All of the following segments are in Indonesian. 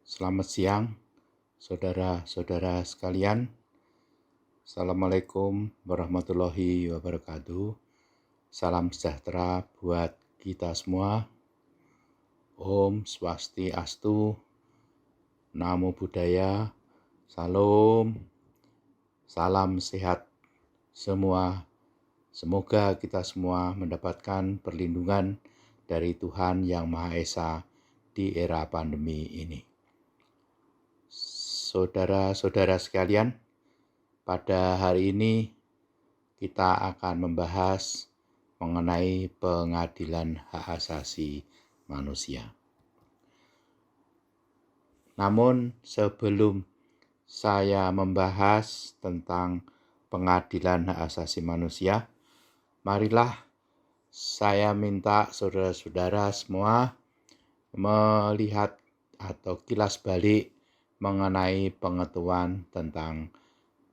Selamat siang, saudara-saudara sekalian. Assalamualaikum warahmatullahi wabarakatuh. Salam sejahtera buat kita semua. Om Swastiastu, Namo Buddhaya, Salam, salam sehat semua. Semoga kita semua mendapatkan perlindungan dari Tuhan Yang Maha Esa di era pandemi ini. Saudara-saudara sekalian, pada hari ini kita akan membahas mengenai pengadilan hak asasi manusia. Namun sebelum saya membahas tentang pengadilan hak asasi manusia, marilah saya minta saudara-saudara semua melihat atau kilas balik mengenai pengetahuan tentang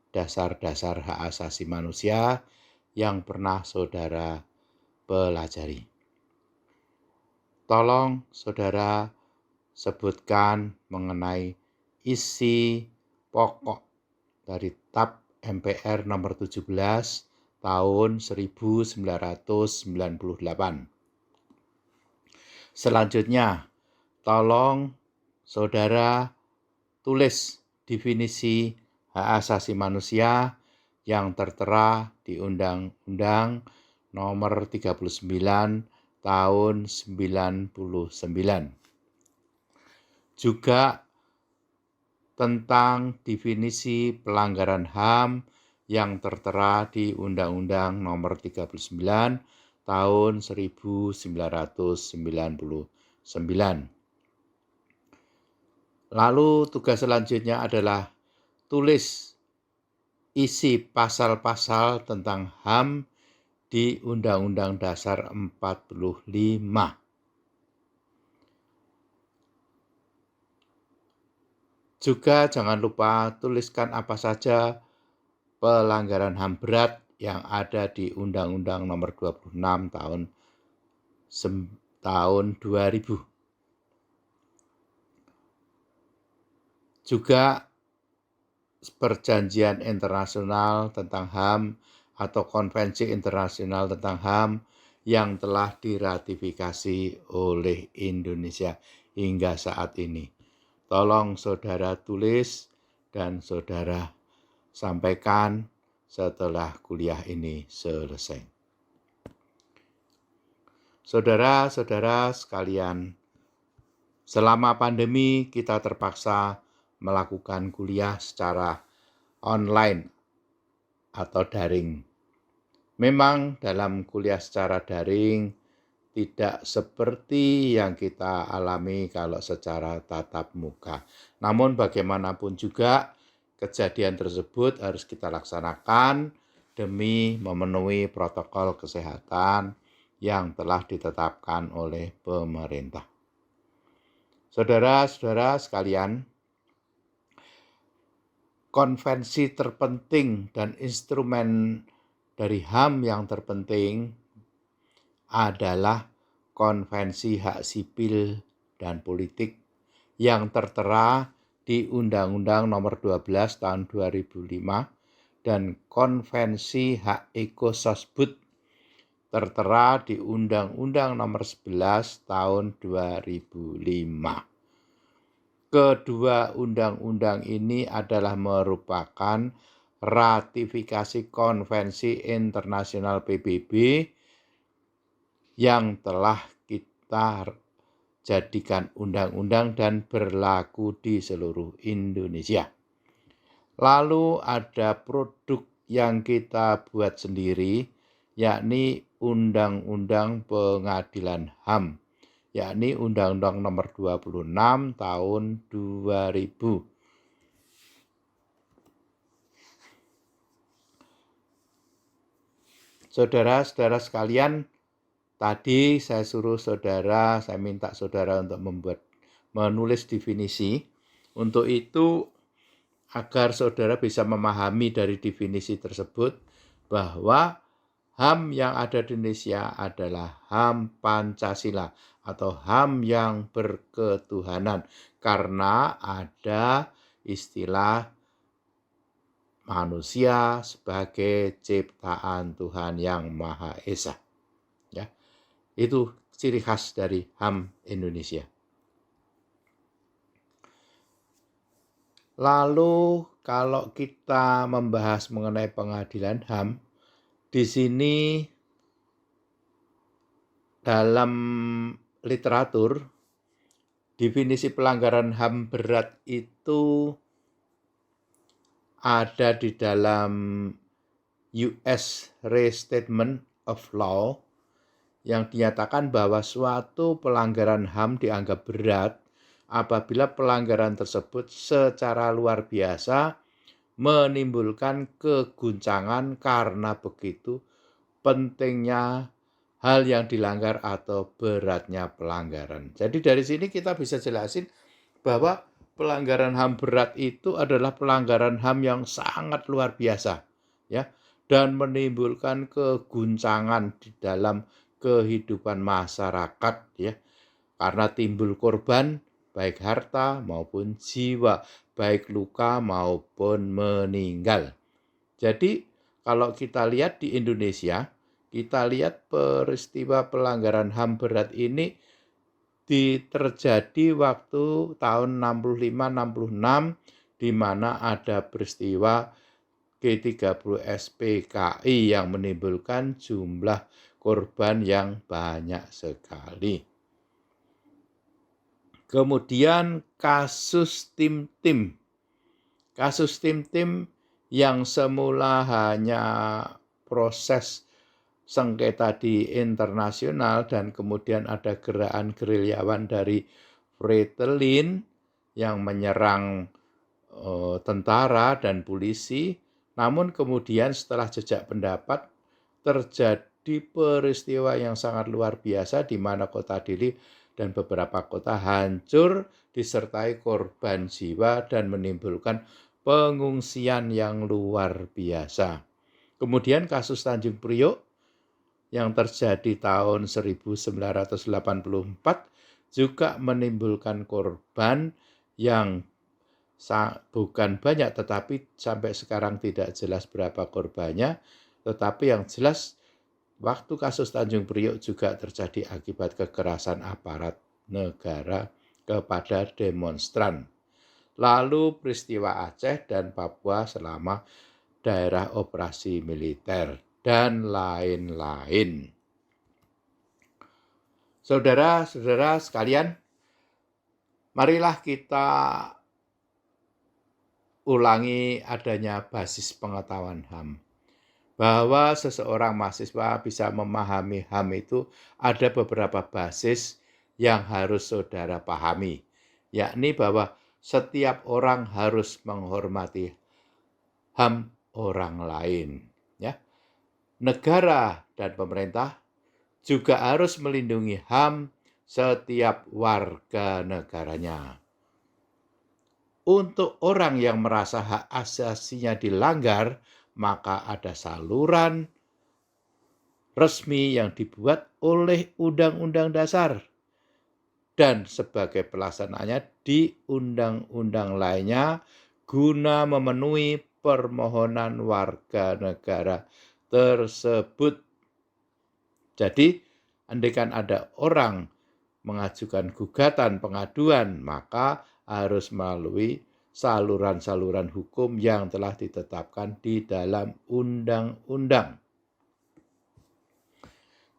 dasar-dasar hak asasi manusia yang pernah saudara pelajari. Tolong saudara sebutkan mengenai isi pokok dari TAP MPR nomor 17 tahun 1998. Selanjutnya, tolong saudara tulis definisi hak asasi manusia yang tertera di Undang-Undang nomor 39 tahun 99. Juga tentang definisi pelanggaran HAM yang tertera di Undang-Undang nomor 39 tahun 1999. Lalu tugas selanjutnya adalah tulis isi pasal-pasal tentang HAM di Undang-Undang Dasar 45. Juga jangan lupa tuliskan apa saja pelanggaran HAM berat yang ada di Undang-Undang nomor 26 tahun 2000. Juga perjanjian internasional tentang HAM atau konvensi internasional tentang HAM yang telah diratifikasi oleh Indonesia hingga saat ini. Tolong saudara tulis dan saudara sampaikan setelah kuliah ini selesai. Saudara-saudara sekalian, selama pandemi kita terpaksa melakukan kuliah secara online atau daring. Memang dalam kuliah secara daring tidak seperti yang kita alami kalau secara tatap muka. Namun bagaimanapun juga kejadian tersebut harus kita laksanakan demi memenuhi protokol kesehatan yang telah ditetapkan oleh pemerintah. Saudara-saudara sekalian, konvensi terpenting dan instrumen dari HAM yang terpenting adalah Konvensi Hak Sipil dan Politik yang tertera di Undang-Undang nomor 12 tahun 2005 dan Konvensi Hak Ekososbud tertera di Undang-Undang nomor 11 tahun 2005. Kedua undang-undang ini adalah merupakan ratifikasi konvensi internasional PBB yang telah kita jadikan undang-undang dan berlaku di seluruh Indonesia. Lalu ada produk yang kita buat sendiri, yakni Undang-Undang Pengadilan HAM, yakni Undang-Undang nomor 26 tahun 2000. Saudara-saudara sekalian, tadi saya minta saudara untuk menulis definisi. Untuk itu, agar saudara bisa memahami dari definisi tersebut bahwa HAM yang ada di Indonesia adalah HAM Pancasila atau HAM yang berketuhanan karena ada istilah manusia sebagai ciptaan Tuhan yang Maha Esa. Ya, itu ciri khas dari HAM Indonesia. Lalu kalau kita membahas mengenai pengadilan HAM, di sini dalam literatur definisi pelanggaran HAM berat itu ada di dalam US Restatement of Law yang dinyatakan bahwa suatu pelanggaran HAM dianggap berat apabila pelanggaran tersebut secara luar biasa menimbulkan keguncangan karena begitu pentingnya hal yang dilanggar atau beratnya pelanggaran. Jadi dari sini kita bisa jelasin bahwa pelanggaran HAM berat itu adalah pelanggaran HAM yang sangat luar biasa, ya, dan menimbulkan keguncangan di dalam kehidupan masyarakat, ya, karena timbul korban baik harta maupun jiwa, baik luka maupun meninggal. Jadi kalau kita lihat di Indonesia, kita lihat peristiwa pelanggaran HAM berat ini terjadi waktu tahun 65-66 di mana ada peristiwa G30 SPKI yang menimbulkan jumlah korban yang banyak sekali. Kemudian kasus tim-tim. Kasus tim-tim yang semula hanya proses sengketa di internasional dan kemudian ada gerakan gerilyawan dari Fretilin yang menyerang tentara dan polisi. Namun kemudian setelah jejak pendapat terjadi peristiwa yang sangat luar biasa di mana kota Dili dan beberapa kota hancur disertai korban jiwa dan menimbulkan pengungsian yang luar biasa. Kemudian kasus Tanjung Priok yang terjadi tahun 1984 juga menimbulkan korban yang bukan banyak tetapi sampai sekarang tidak jelas berapa korbannya, tetapi yang jelas waktu kasus Tanjung Priok juga terjadi akibat kekerasan aparat negara kepada demonstran. Lalu peristiwa Aceh dan Papua selama daerah operasi militer dan lain-lain. Saudara-saudara sekalian, marilah kita ulangi adanya basis pengetahuan HAM. Bahwa seseorang mahasiswa bisa memahami HAM itu ada beberapa basis yang harus saudara pahami, yakni bahwa setiap orang harus menghormati HAM orang lain, ya. Negara dan pemerintah juga harus melindungi HAM setiap warga negaranya. Untuk orang yang merasa hak asasinya dilanggar, maka ada saluran resmi yang dibuat oleh Undang-Undang Dasar dan sebagai pelaksanaannya di undang-undang lainnya guna memenuhi permohonan warga negara tersebut. Jadi, andaikan ada orang mengajukan gugatan pengaduan, maka harus melalui saluran-saluran hukum yang telah ditetapkan di dalam undang-undang.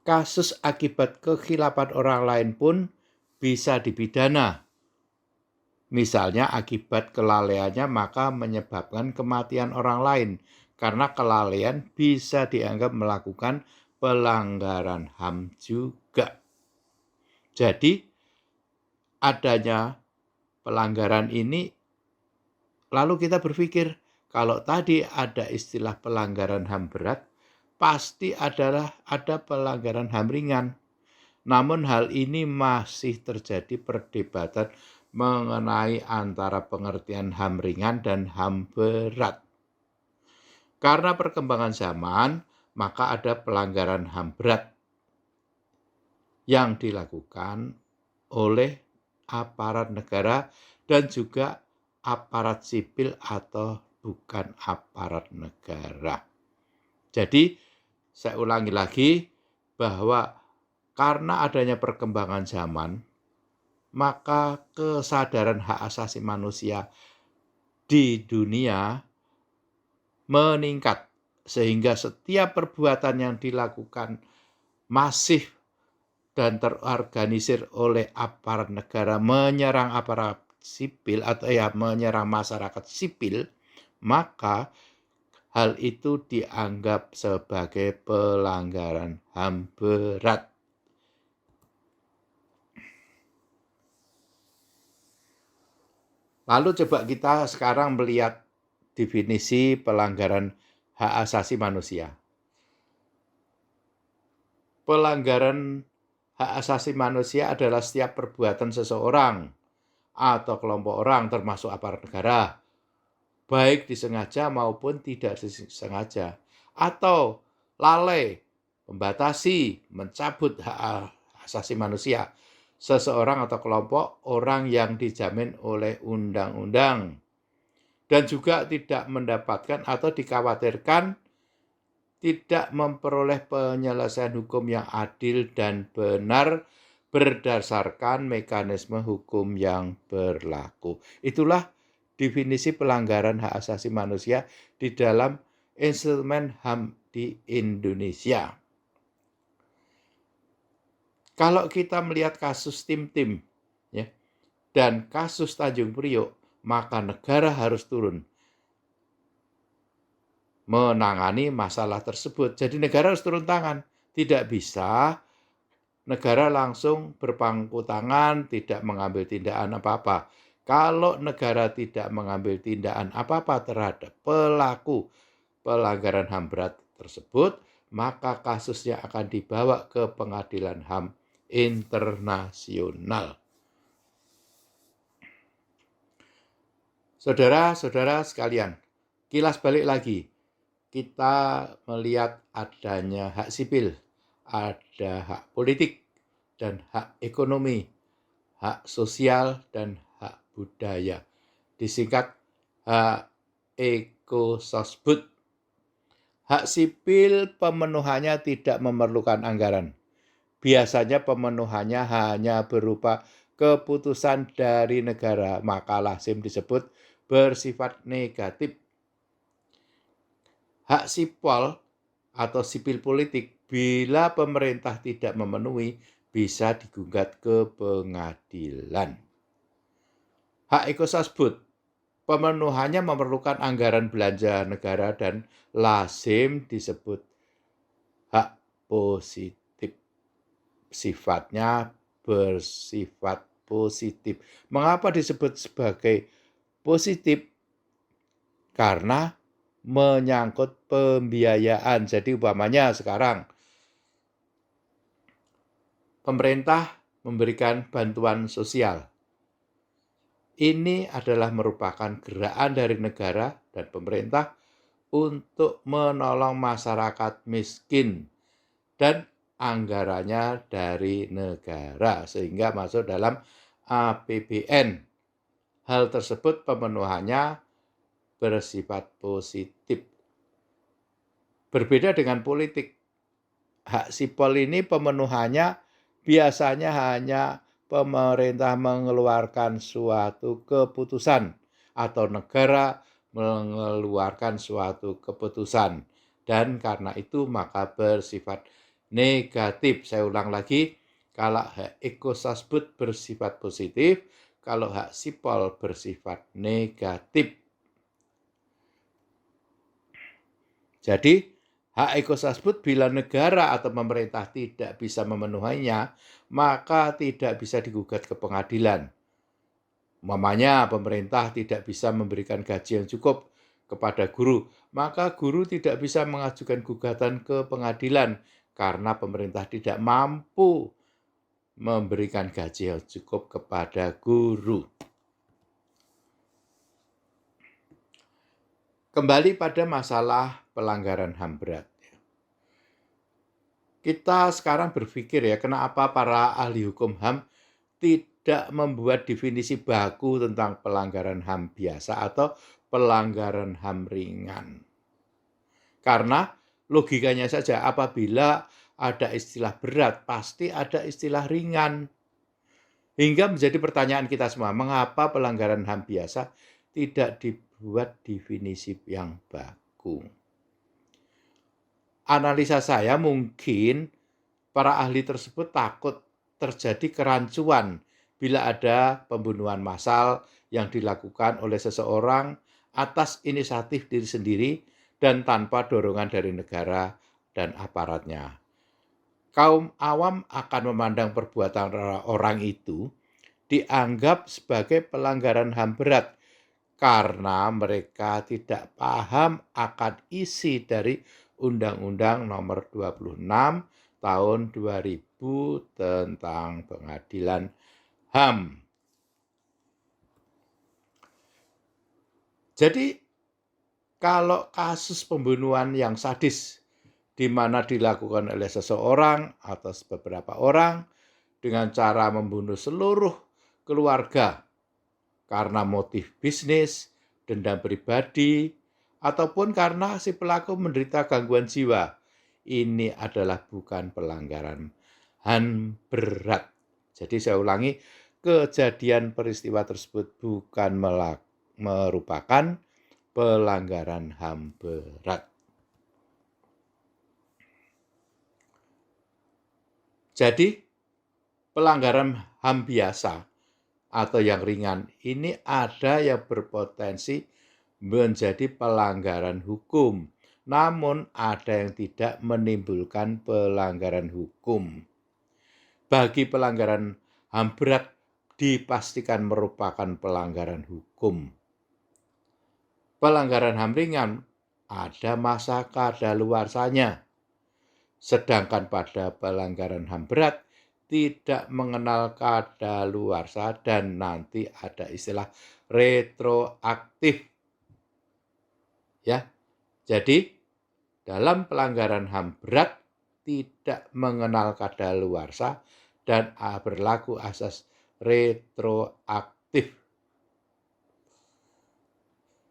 Kasus akibat kekhilafan orang lain pun bisa dipidana. Misalnya akibat kelalaiannya maka menyebabkan kematian orang lain, karena kelalaian bisa dianggap melakukan pelanggaran HAM juga. Jadi adanya pelanggaran ini, lalu kita berpikir, kalau tadi ada istilah pelanggaran HAM berat, pasti ada pelanggaran HAM ringan. Namun hal ini masih terjadi perdebatan mengenai antara pengertian HAM ringan dan HAM berat. Karena perkembangan zaman, maka ada pelanggaran HAM berat yang dilakukan oleh aparat negara dan juga aparat sipil atau bukan aparat negara. Jadi, saya ulangi lagi bahwa karena adanya perkembangan zaman, maka kesadaran hak asasi manusia di dunia meningkat sehingga setiap perbuatan yang dilakukan masif dan terorganisir oleh aparat negara menyerang aparat sipil atau menyerang masyarakat sipil, maka hal itu dianggap sebagai pelanggaran HAM berat. Lalu coba kita sekarang melihat definisi pelanggaran hak asasi manusia. Pelanggaran hak asasi manusia adalah setiap perbuatan seseorang atau kelompok orang termasuk aparat negara, baik disengaja maupun tidak disengaja, atau lalai, membatasi, mencabut hak asasi manusia seseorang atau kelompok orang yang dijamin oleh undang-undang, dan juga tidak mendapatkan atau dikhawatirkan tidak memperoleh penyelesaian hukum yang adil dan benar berdasarkan mekanisme hukum yang berlaku. Itulah definisi pelanggaran hak asasi manusia di dalam instrumen HAM di Indonesia. Kalau kita melihat kasus Tim-Tim ya, dan kasus Tanjung Priok, maka negara harus turun menangani masalah tersebut. Jadi negara harus turun tangan. Tidak bisa negara langsung berpangku tangan, tidak mengambil tindakan apa-apa. Kalau negara tidak mengambil tindakan apa-apa terhadap pelaku pelanggaran HAM berat tersebut, maka kasusnya akan dibawa ke pengadilan HAM internasional. Saudara-saudara sekalian, kilas balik lagi. Kita melihat adanya hak sipil, ada hak politik, dan hak ekonomi, hak sosial, dan hak budaya. Disingkat hak ekososbud. Hak sipil pemenuhannya tidak memerlukan anggaran. Biasanya pemenuhannya hanya berupa keputusan dari negara, maka lazim disebut bersifat negatif. Hak sipol atau sipil politik bila pemerintah tidak memenuhi bisa digugat ke pengadilan. Hak ekososbud pemenuhannya memerlukan anggaran belanja negara dan lazim disebut hak positif. Sifatnya bersifat positif. Mengapa disebut sebagai positif? Karena menyangkut pembiayaan. Jadi umpamanya sekarang pemerintah memberikan bantuan sosial. Ini adalah merupakan gerakan dari negara dan pemerintah untuk menolong masyarakat miskin dan anggarannya dari negara sehingga masuk dalam APBN. Hal tersebut pemenuhannya bersifat positif. Berbeda dengan politik. Hak sipol ini pemenuhannya biasanya hanya pemerintah mengeluarkan suatu keputusan atau negara mengeluarkan suatu keputusan. Dan karena itu maka bersifat negatif. Saya ulang lagi, kalau hak ekososbud bersifat positif, kalau hak sipol bersifat negatif. Jadi, hak ekososbud bila negara atau pemerintah tidak bisa memenuhinya, maka tidak bisa digugat ke pengadilan. Umpamanya pemerintah tidak bisa memberikan gaji yang cukup kepada guru, maka guru tidak bisa mengajukan gugatan ke pengadilan karena pemerintah tidak mampu memberikan gaji yang cukup kepada guru. Kembali pada masalah pelanggaran HAM berat. Kita sekarang berpikir ya, kenapa para ahli hukum HAM tidak membuat definisi baku tentang pelanggaran HAM biasa atau pelanggaran HAM ringan. Karena logikanya saja, apabila ada istilah berat, pasti ada istilah ringan. Hingga menjadi pertanyaan kita semua, mengapa pelanggaran HAM biasa tidak dibuat definisi yang baku? Analisa saya, mungkin para ahli tersebut takut terjadi kerancuan bila ada pembunuhan massal yang dilakukan oleh seseorang atas inisiatif diri sendiri dan tanpa dorongan dari negara dan aparatnya. Kaum awam akan memandang perbuatan orang itu dianggap sebagai pelanggaran HAM berat karena mereka tidak paham akan isi dari Undang-Undang Nomor 26 Tahun 2000 tentang Pengadilan HAM. Jadi, kalau kasus pembunuhan yang sadis di mana dilakukan oleh seseorang atau beberapa orang dengan cara membunuh seluruh keluarga karena motif bisnis, dendam pribadi, ataupun karena si pelaku menderita gangguan jiwa, ini adalah bukan pelanggaran HAM berat. Jadi saya ulangi, kejadian peristiwa tersebut bukan merupakan pelanggaran HAM berat. Jadi pelanggaran HAM biasa atau yang ringan ini ada yang berpotensi menjadi pelanggaran hukum, namun ada yang tidak menimbulkan pelanggaran hukum. Bagi pelanggaran HAM berat dipastikan merupakan pelanggaran hukum. Pelanggaran HAM ringan ada masa kadaluarsanya, sedangkan pada pelanggaran HAM berat tidak mengenal kadaluarsa dan nanti ada istilah retroaktif. Ya. Jadi dalam pelanggaran HAM berat tidak mengenal kadaluarsa dan berlaku asas retroaktif.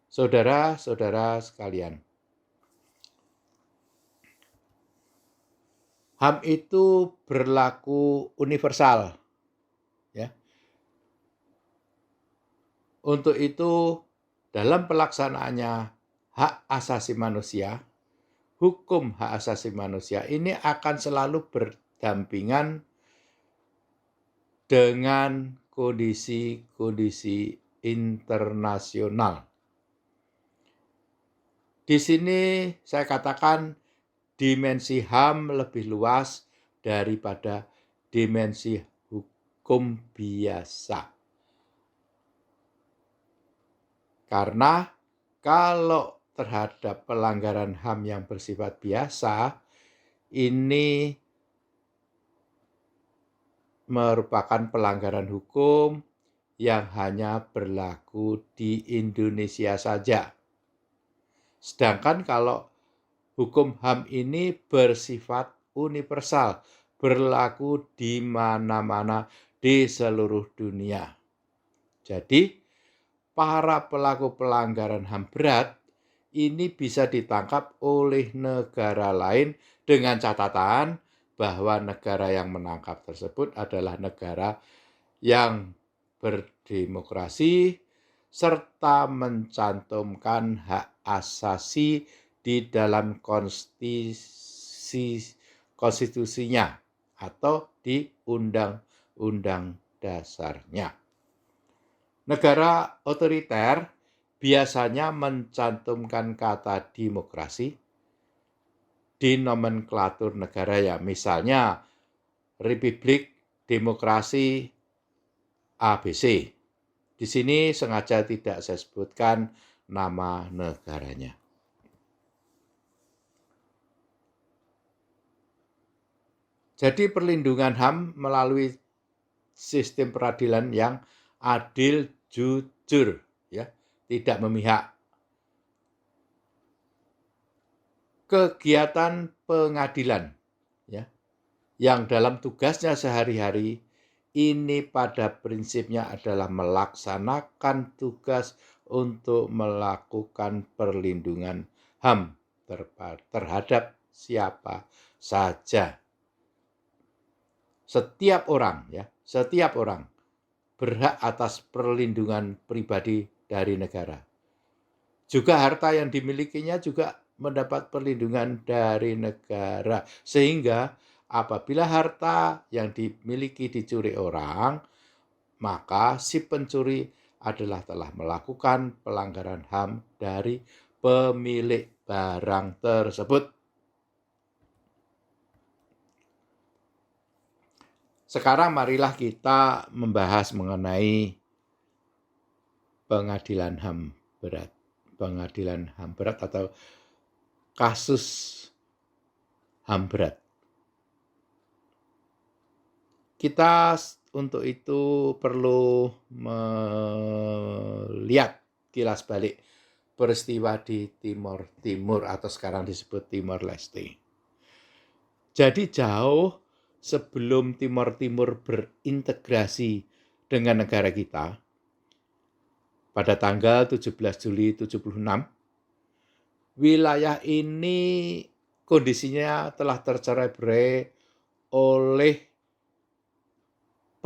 Saudara-saudara sekalian, HAM itu berlaku universal, ya. Untuk itu, dalam pelaksanaannya hak asasi manusia, hukum hak asasi manusia ini akan selalu berdampingan dengan kondisi-kondisi internasional. Di sini saya katakan dimensi HAM lebih luas daripada dimensi hukum biasa. Karena kalau terhadap pelanggaran HAM yang bersifat biasa, ini merupakan pelanggaran hukum yang hanya berlaku di Indonesia saja. Sedangkan kalau hukum HAM ini bersifat universal, berlaku di mana-mana di seluruh dunia. Jadi, para pelaku pelanggaran HAM berat ini bisa ditangkap oleh negara lain dengan catatan bahwa negara yang menangkap tersebut adalah negara yang berdemokrasi serta mencantumkan hak asasi di dalam konstitusinya atau di undang-undang dasarnya. Negara otoriter biasanya mencantumkan kata demokrasi di nomenklatur negara, ya, misalnya Republik Demokrasi ABC. Di sini sengaja tidak saya sebutkan nama negaranya. Jadi perlindungan HAM melalui sistem peradilan yang adil, jujur, ya, tidak memihak. Kegiatan pengadilan, ya, yang dalam tugasnya sehari-hari ini pada prinsipnya adalah melaksanakan tugas untuk melakukan perlindungan HAM terhadap siapa saja. Setiap orang berhak atas perlindungan pribadi dari negara. Juga harta yang dimilikinya juga mendapat perlindungan dari negara. Sehingga apabila harta yang dimiliki dicuri orang, maka si pencuri adalah telah melakukan pelanggaran HAM dari pemilik barang tersebut. Sekarang marilah kita membahas mengenai pengadilan HAM berat. Pengadilan HAM berat atau kasus HAM berat. Kita untuk itu perlu melihat kilas balik peristiwa di Timor Timur atau sekarang disebut Timor Leste. Jadi jauh sebelum Timor Timur berintegrasi dengan negara kita, pada tanggal 17 Juli 76, wilayah ini kondisinya telah tercerai-berai oleh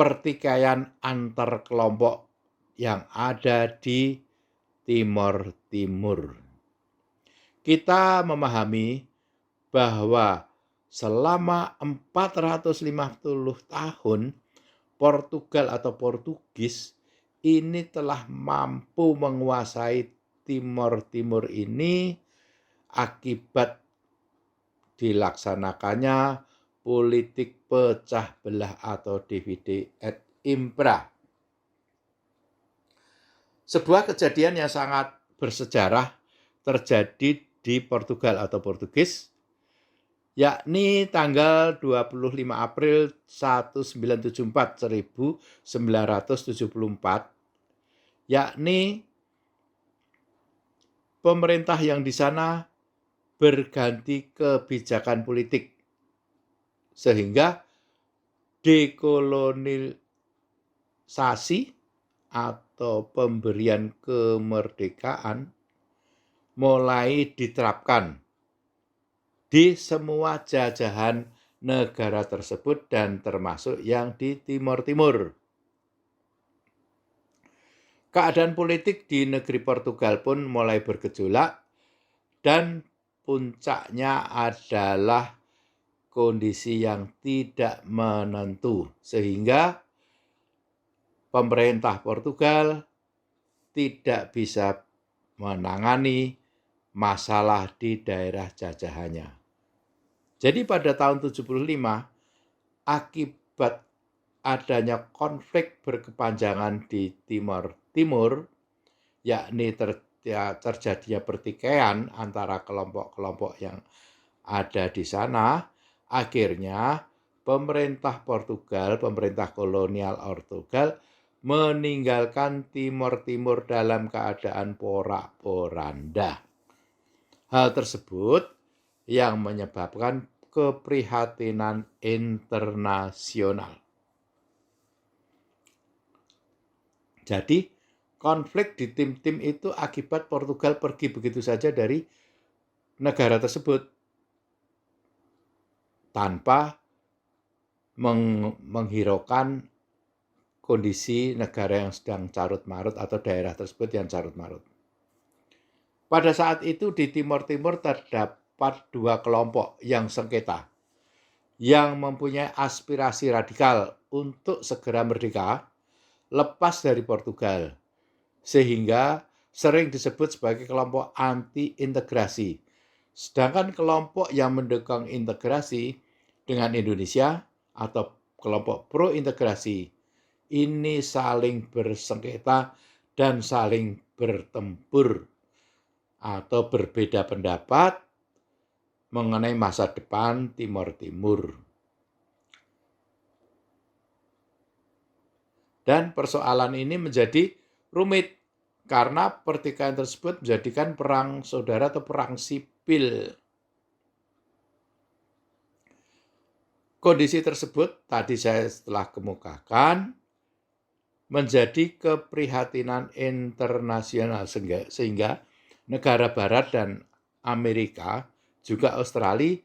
pertikaian antar kelompok yang ada di Timor Timur. Kita memahami bahwa selama 450 tahun Portugal atau Portugis ini telah mampu menguasai Timor Timur ini akibat dilaksanakannya politik pecah belah atau divide et impera. Sebuah kejadian yang sangat bersejarah terjadi di Portugal atau Portugis, yakni tanggal 25 April 1974, yakni pemerintah yang di sana berganti kebijakan politik sehingga dekolonisasi atau pemberian kemerdekaan mulai diterapkan di semua jajahan negara tersebut dan termasuk yang di Timor Timur. Keadaan politik di negeri Portugal pun mulai bergejolak dan puncaknya adalah kondisi yang tidak menentu sehingga pemerintah Portugal tidak bisa menangani masalah di daerah jajahannya. Jadi pada tahun 75 akibat adanya konflik berkepanjangan di Timor Timur, yakni terjadinya pertikaian antara kelompok-kelompok yang ada di sana, akhirnya pemerintah Portugal, pemerintah kolonial Portugal meninggalkan Timor Timur dalam keadaan porak-poranda. Hal tersebut yang menyebabkan keprihatinan internasional. Jadi konflik di tim-tim itu akibat Portugal pergi begitu saja dari negara tersebut tanpa menghiraukan kondisi negara yang sedang carut-marut atau daerah tersebut yang carut-marut. Pada saat itu di Timor Timur terdapat dua kelompok yang sengketa, yang mempunyai aspirasi radikal untuk segera merdeka, lepas dari Portugal, sehingga sering disebut sebagai kelompok anti-integrasi. Sedangkan kelompok yang mendukung integrasi dengan Indonesia atau kelompok pro-integrasi ini saling bersengketa dan saling bertempur atau berbeda pendapat mengenai masa depan Timor Timur. Dan persoalan ini menjadi rumit karena pertikaian tersebut menjadikan perang saudara atau perang sipil. Kondisi tersebut tadi saya telah kemukakan menjadi keprihatinan internasional sehingga negara barat dan Amerika juga Australia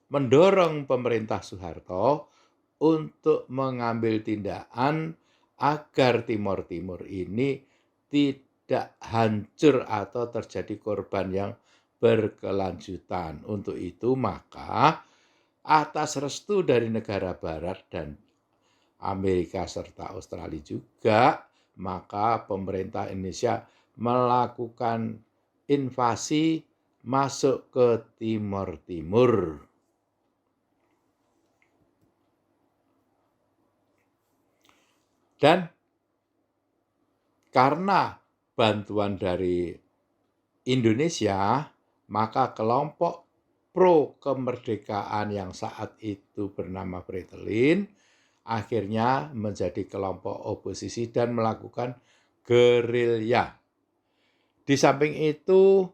mendorong pemerintah Soeharto untuk mengambil tindakan agar Timor Timur ini tidak hancur atau terjadi korban yang berkelanjutan. Untuk itu maka atas restu dari negara barat dan Amerika serta Australia juga, maka pemerintah Indonesia melakukan invasi masuk ke Timor Timur. Dan karena bantuan dari Indonesia, maka kelompok pro kemerdekaan yang saat itu bernama Fretilin akhirnya menjadi kelompok oposisi dan melakukan gerilya. Di samping itu,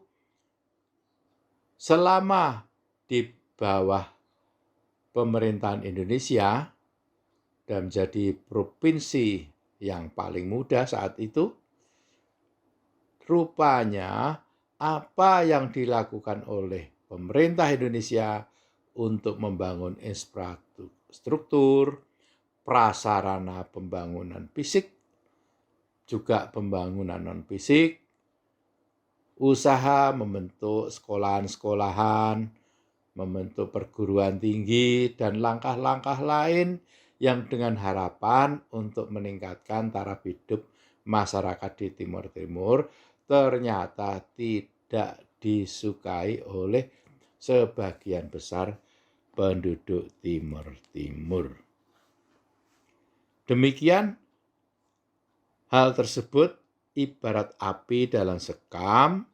selama di bawah pemerintahan Indonesia dan menjadi provinsi yang paling muda saat itu, rupanya apa yang dilakukan oleh pemerintah Indonesia untuk membangun infrastruktur, prasarana pembangunan fisik, juga pembangunan non-fisik, usaha membentuk sekolahan-sekolahan, membentuk perguruan tinggi, dan langkah-langkah lain yang dengan harapan untuk meningkatkan taraf hidup masyarakat di Timor Timur ternyata tidak disukai oleh sebagian besar penduduk Timor Timur. Demikian hal tersebut ibarat api dalam sekam,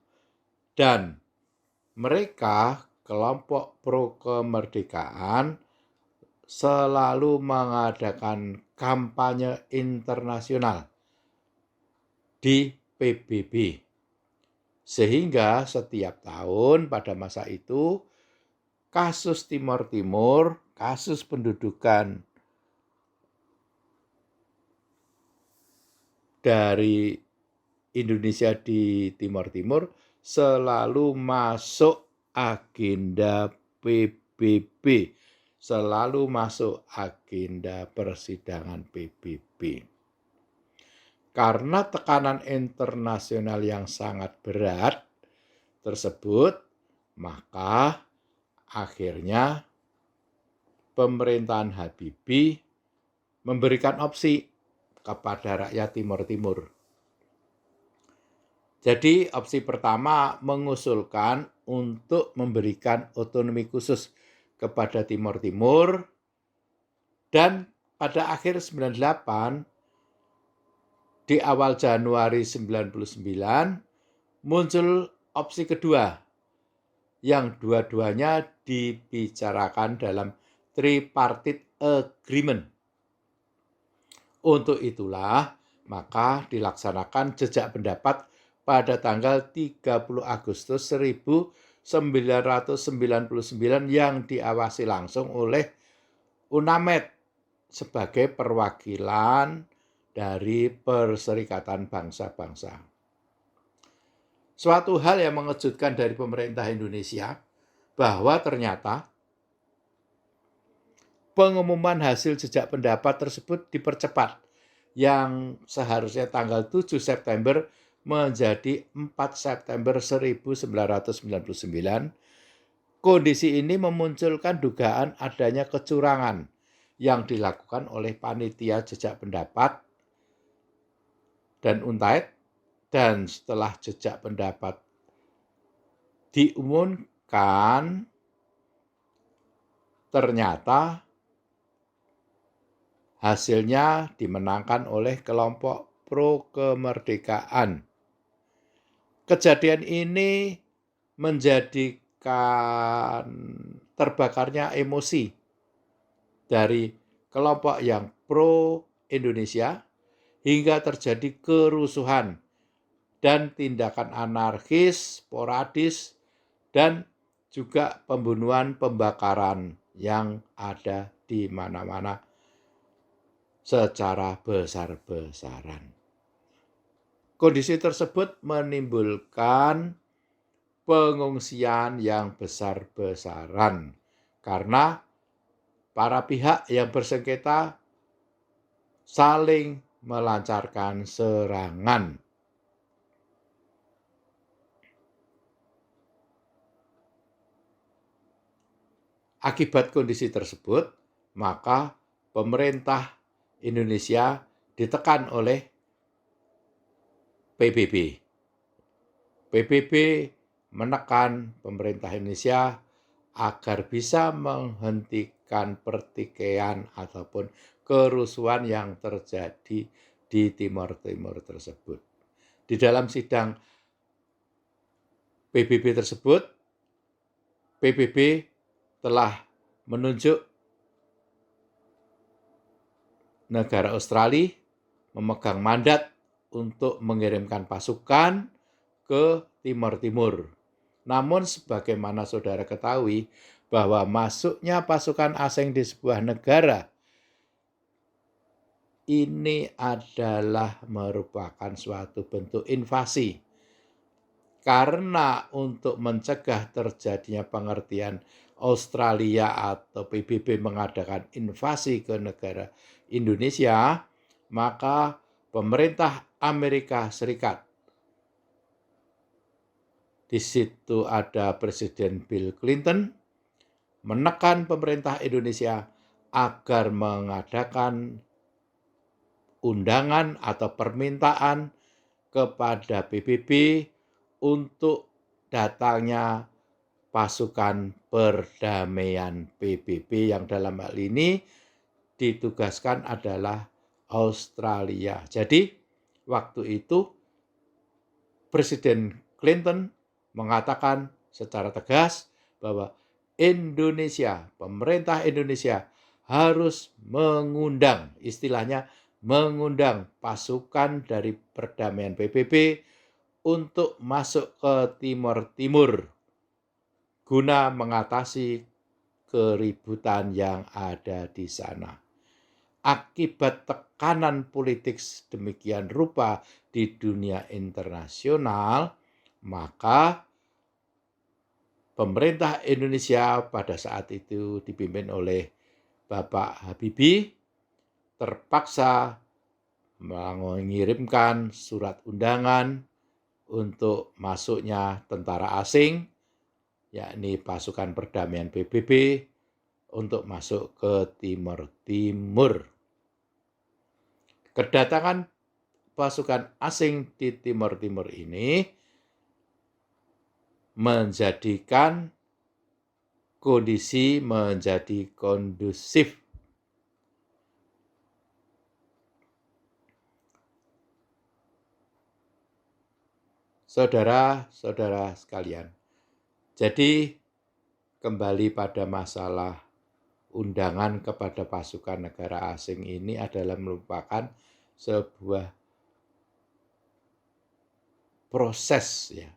dan mereka kelompok pro kemerdekaan selalu mengadakan kampanye internasional di PBB. Sehingga setiap tahun pada masa itu kasus Timor Timur, kasus pendudukan dari Indonesia di Timor Timur selalu masuk agenda PBB, selalu masuk agenda persidangan PBB. Karena tekanan internasional yang sangat berat tersebut, maka akhirnya pemerintahan Habibie memberikan opsi kepada rakyat Timor Timur. Jadi opsi pertama mengusulkan untuk memberikan otonomi khusus kepada Timor Timur, dan pada akhir 98 di awal Januari 99 muncul opsi kedua yang dua-duanya dibicarakan dalam tripartite agreement. Untuk itulah maka dilaksanakan jejak pendapat pada tanggal 30 Agustus 1999 yang diawasi langsung oleh UNAMED sebagai perwakilan dari Perserikatan Bangsa-Bangsa. Suatu hal yang mengejutkan dari pemerintah Indonesia bahwa ternyata pengumuman hasil jejak pendapat tersebut dipercepat, yang seharusnya tanggal 7 September menjadi 4 September 1999. Kondisi ini memunculkan dugaan adanya kecurangan yang dilakukan oleh panitia jejak pendapat dan UNTAID, dan setelah jejak pendapat diumumkan, ternyata hasilnya dimenangkan oleh kelompok pro kemerdekaan. Kejadian ini menjadikan terbakarnya emosi dari kelompok yang pro Indonesia hingga terjadi kerusuhan dan tindakan anarkis, sporadis, dan juga pembunuhan, pembakaran yang ada di mana-mana secara besar-besaran. Kondisi tersebut menimbulkan pengungsian yang besar-besaran karena para pihak yang bersengketa saling melancarkan serangan. Akibat kondisi tersebut, maka pemerintah Indonesia ditekan oleh PBB. PBB menekan pemerintah Indonesia agar bisa menghentikan pertikaian ataupun kerusuhan yang terjadi di Timor Timur tersebut. Di dalam sidang PBB tersebut, PBB telah menunjuk negara Australia memegang mandat untuk mengirimkan pasukan ke Timor Timur. Namun sebagaimana saudara ketahui bahwa masuknya pasukan asing di sebuah negara ini adalah merupakan suatu bentuk invasi. Karena untuk mencegah terjadinya pengertian Australia atau PBB mengadakan invasi ke negara Indonesia, maka pemerintah Amerika Serikat, di situ ada Presiden Bill Clinton, menekan pemerintah Indonesia agar mengadakan undangan atau permintaan kepada PBB untuk datangnya pasukan perdamaian PBB yang dalam hal ini ditugaskan adalah Australia. Jadi waktu itu Presiden Clinton mengatakan secara tegas bahwa Indonesia, pemerintah Indonesia harus mengundang, istilahnya mengundang pasukan dari perdamaian PBB untuk masuk ke Timor Timur guna mengatasi keributan yang ada di sana. Akibat tekanan politik demikian rupa di dunia internasional, maka pemerintah Indonesia pada saat itu dipimpin oleh Bapak Habibie terpaksa mengirimkan surat undangan untuk masuknya tentara asing, yakni pasukan perdamaian PBB, untuk masuk ke Timor Timur. Kedatangan pasukan asing di Timor Timur ini menjadikan kondisi menjadi kondusif. Saudara-saudara sekalian, jadi kembali pada masalah undangan kepada pasukan negara asing ini adalah merupakan sebuah proses ya.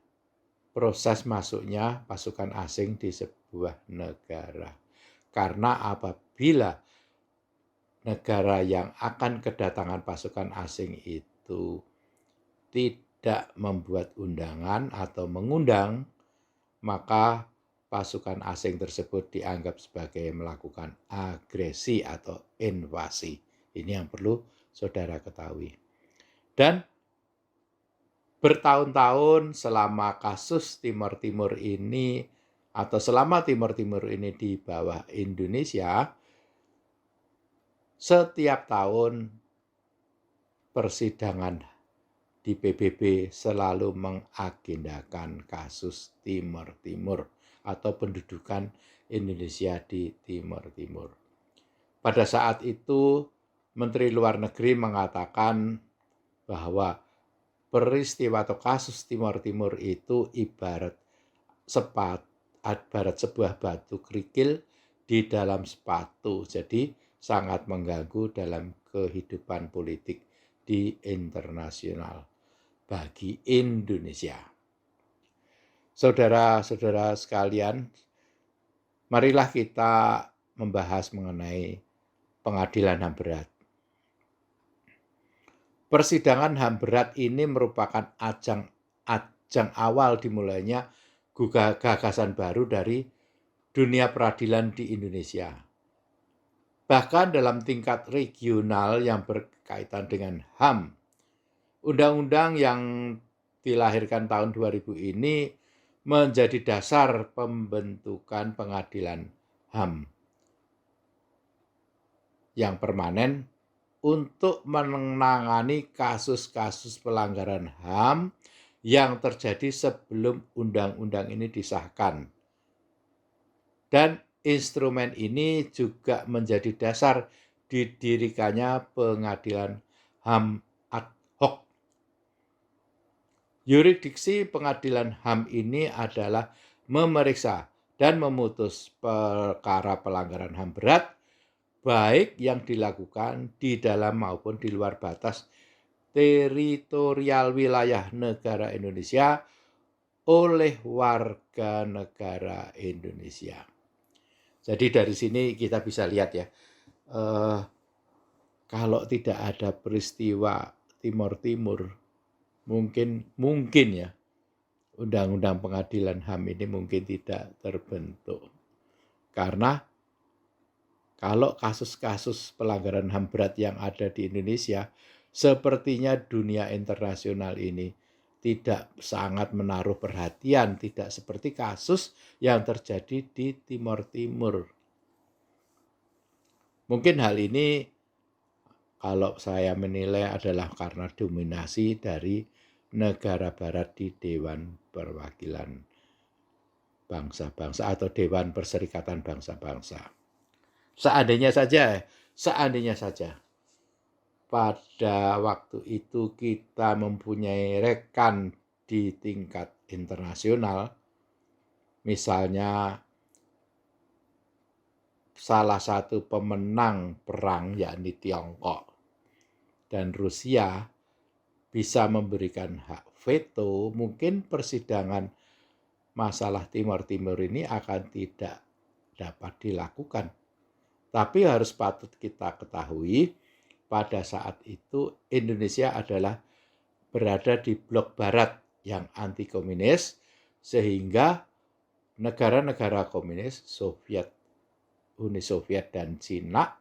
Proses masuknya pasukan asing di sebuah negara. Karena apabila negara yang akan kedatangan pasukan asing itu tidak membuat undangan atau mengundang, maka pasukan asing tersebut dianggap sebagai melakukan agresi atau invasi. Ini yang perlu saudara ketahui. Dan bertahun-tahun selama kasus Timor Timur ini atau selama Timor Timur ini di bawah Indonesia, setiap tahun persidangan di PBB selalu mengagendakan kasus Timor Timur atau pendudukan Indonesia di Timor Timur. Pada saat itu Menteri Luar Negeri mengatakan bahwa peristiwa atau kasus Timor Timur itu ibarat sebuah batu kerikil di dalam sepatu. Jadi sangat mengganggu dalam kehidupan politik di internasional bagi Indonesia. Saudara-saudara sekalian, marilah kita membahas mengenai pengadilan HAM berat. Persidangan HAM berat ini merupakan ajang awal dimulainya gagasan baru dari dunia peradilan di Indonesia. Bahkan dalam tingkat regional yang berkaitan dengan HAM, undang-undang yang dilahirkan tahun 2000 ini menjadi dasar pembentukan pengadilan HAM yang permanen untuk menangani kasus-kasus pelanggaran HAM yang terjadi sebelum undang-undang ini disahkan. Dan instrumen ini juga menjadi dasar didirikannya pengadilan HAM ad hoc. Yurisdiksi pengadilan HAM ini adalah memeriksa dan memutus perkara pelanggaran HAM berat, baik yang dilakukan di dalam maupun di luar batas teritorial wilayah negara Indonesia oleh warga negara Indonesia. Jadi dari sini kita bisa lihat ya, kalau tidak ada peristiwa Timor Timur, mungkin ya undang-undang pengadilan HAM ini mungkin tidak terbentuk. Karena kalau kasus-kasus pelanggaran HAM berat yang ada di Indonesia, sepertinya dunia internasional ini tidak sangat menaruh perhatian, tidak seperti kasus yang terjadi di Timor Timur. Mungkin hal ini kalau saya menilai adalah karena dominasi dari negara barat di Dewan Perwakilan Bangsa-Bangsa atau Dewan Perserikatan Bangsa-Bangsa. Seandainya saja pada waktu itu kita mempunyai rekan di tingkat internasional, misalnya salah satu pemenang perang yakni Tiongkok dan Rusia bisa memberikan hak veto, mungkin persidangan masalah Timor Timur ini akan tidak dapat dilakukan. Tapi harus patut kita ketahui, pada saat itu Indonesia adalah berada di blok barat yang anti komunis, sehingga negara-negara komunis, Uni Soviet dan Cina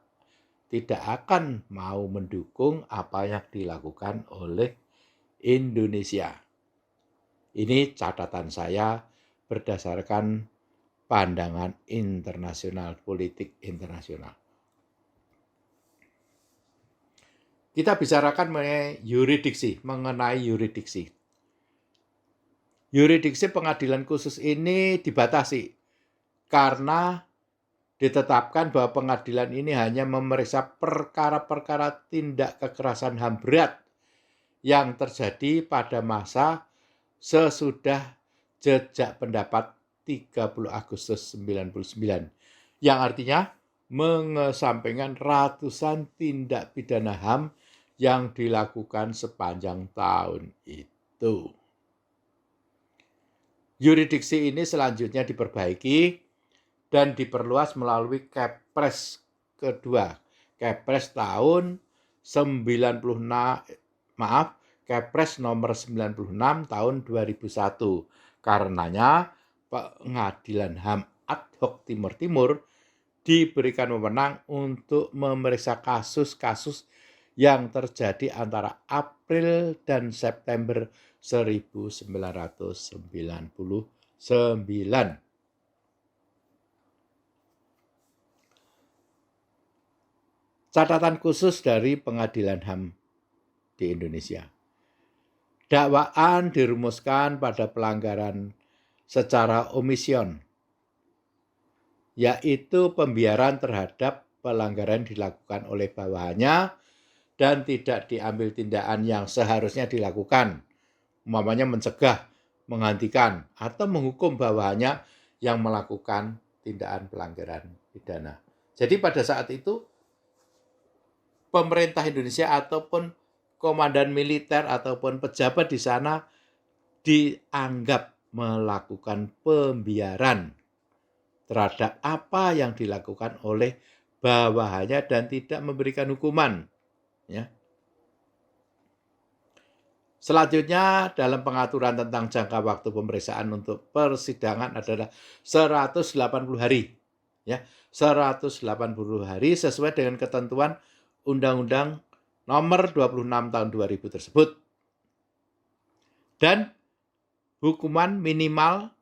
tidak akan mau mendukung apa yang dilakukan oleh Indonesia. Ini catatan saya berdasarkan pandangan internasional, politik internasional. Kita bicarakan mengenai yurisdiksi. Yurisdiksi pengadilan khusus ini dibatasi karena ditetapkan bahwa pengadilan ini hanya memeriksa perkara-perkara tindak kekerasan HAM berat yang terjadi pada masa sesudah jejak pendapat 30 Agustus 1999, yang artinya mengesampingkan ratusan tindak pidana HAM yang dilakukan sepanjang tahun itu. Yurisdiksi ini selanjutnya diperbaiki dan diperluas melalui Kepres kedua, Kepres tahun 96, Kepres nomor 96 tahun 2001. Karenanya pengadilan HAM ad hoc Timor Timur diberikan wewenang untuk memeriksa kasus-kasus yang terjadi antara April dan September 1999. Catatan khusus dari pengadilan HAM di Indonesia. Dakwaan dirumuskan pada pelanggaran secara omission, yaitu pembiaran terhadap pelanggaran dilakukan oleh bawahannya dan tidak diambil tindakan yang seharusnya dilakukan, umpamanya mencegah, menghentikan, atau menghukum bawahannya yang melakukan tindakan pelanggaran pidana. Jadi pada saat itu pemerintah Indonesia ataupun komandan militer ataupun pejabat di sana dianggap melakukan pembiaran terhadap apa yang dilakukan oleh bawahannya dan tidak memberikan hukuman. Ya. Selanjutnya dalam pengaturan tentang jangka waktu pemeriksaan untuk persidangan adalah 180 hari. Ya, 180 hari sesuai dengan ketentuan Undang-Undang Nomor 26 Tahun 2000 tersebut. Dan hukuman minimal